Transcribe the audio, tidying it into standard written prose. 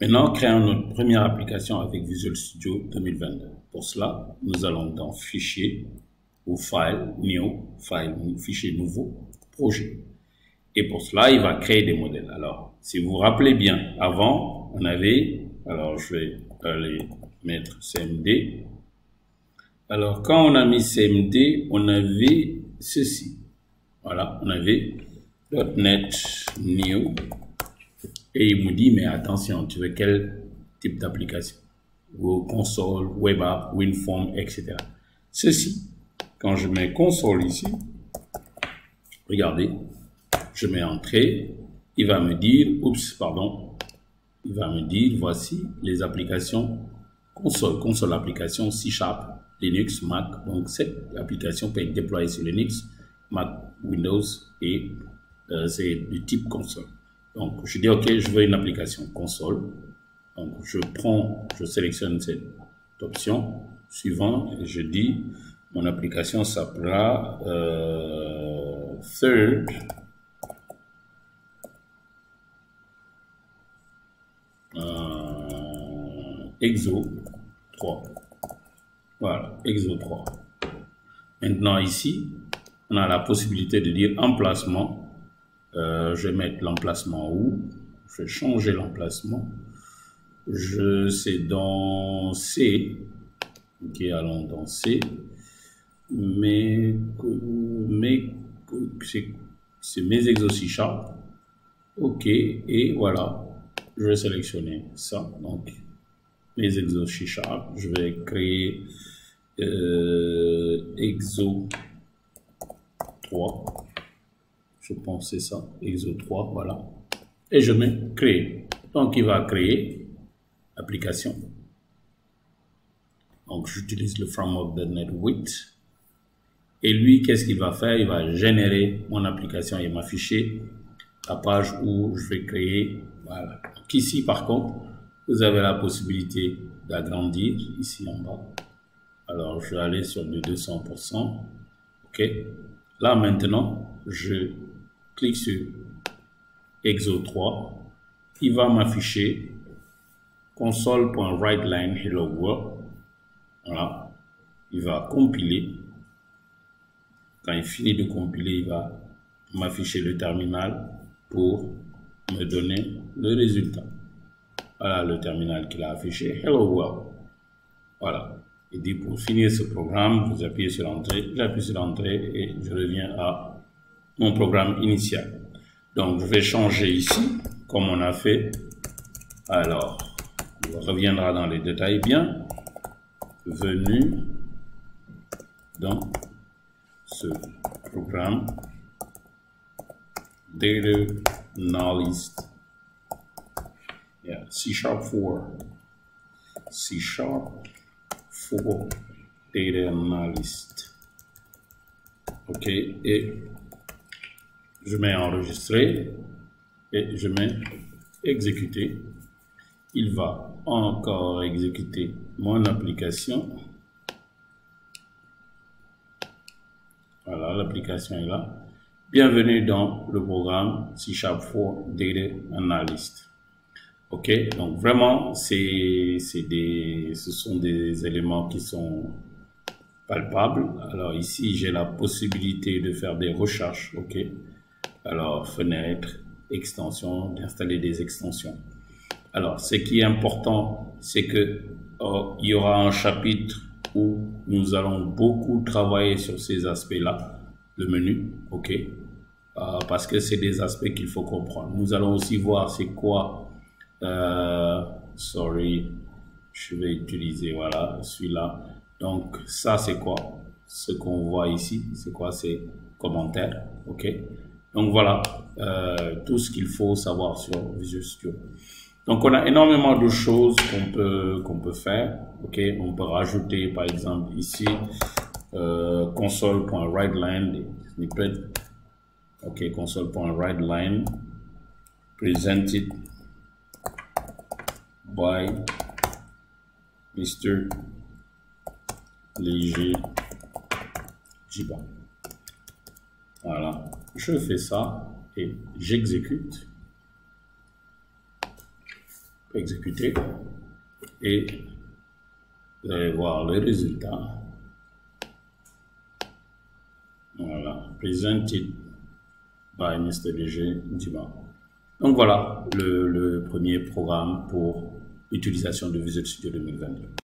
Maintenant, créons notre première application avec Visual Studio 2022. Pour cela, nous allons dans Fichier ou File, New, File, Fichier nouveau, Projet. Et pour cela, il va créer des modèles. Alors, si vous vous rappelez bien, avant, on avait, alors je vais aller mettre CMD. Alors, quand on a mis CMD, on avait ceci. Voilà, on avait .NET New. Et il me dit, mais attention, tu veux quel type d'application? Console, web app, WinForm, etc. Ceci, quand je mets console ici, regardez, je mets entrée, il va me dire, il va me dire, voici les applications console application C#, Linux, Mac. Donc, cette application peut être déployée sur Linux, Mac, Windows et c'est du type console. Donc, je dis, OK, je veux une application console. Donc, je sélectionne cette option suivant et je dis, mon application s'appellera Third Exo 3. Voilà, Exo 3. Maintenant, ici, on a la possibilité de dire emplacement. Je vais mettre l'emplacement où? Je vais changer l'emplacement. C'est dans C. Ok, allons dans C. Mais c'est mes exos C#. Ok, et voilà. Je vais sélectionner ça. Donc, mes exos C#. Je vais créer exo 3. Je pense que c'est ça, exo 3, voilà. Et je mets créer. Donc, il va créer application. Donc, j'utilise le framework .NET 8. Et lui, qu'est-ce qu'il va faire? Il va générer mon application et m'afficher la page où je vais créer. Voilà. Donc, ici, par contre, vous avez la possibilité d'agrandir ici en bas. Alors, je vais aller sur le 200%. OK. Là, maintenant, je clique sur Exo 3. Il va m'afficher console.writeline hello world. Voilà. Il va compiler. Quand il finit de compiler, il va m'afficher le terminal pour me donner le résultat. Voilà le terminal qu'il a affiché. Hello world. Voilà. Il dit pour finir ce programme, vous appuyez sur l'entrée. J'appuie sur l'entrée et je reviens à mon programme initial. Donc, je vais changer ici, comme on a fait. Alors, on reviendra dans les détails bien. Venu dans ce programme Data Analyst. Yeah, C#4. C#4 Data Analyst. OK, et je mets enregistrer et je mets exécuter. Il va encore exécuter mon application. Voilà, l'application est là. Bienvenue dans le programme C#4 Data Analyst. OK, donc vraiment, ce sont des éléments qui sont palpables. Alors ici, j'ai la possibilité de faire des recherches. OK. Alors, fenêtre, extension, d'installer des extensions. Alors, ce qui est important, c'est que il y aura un chapitre où nous allons beaucoup travailler sur ces aspects-là, le menu, OK, parce que c'est des aspects qu'il faut comprendre. Nous allons aussi voir c'est quoi, je vais utiliser, voilà, celui-là. Donc, ça, c'est quoi? Ce qu'on voit ici, c'est quoi? C'est commentaires, OK. Donc voilà, tout ce qu'il faut savoir sur Visual Studio. Donc on a énormément de choses qu'on peut faire. OK, on peut rajouter par exemple ici console.writeline snippet. OK, console.writeline presented by Mr. Léger Jiba. Voilà, je fais ça et j'exécute. exécuter et vous allez voir le résultat. Voilà, presented by Mr. DG Diba. Donc voilà le premier programme pour l'utilisation de Visual Studio 2022.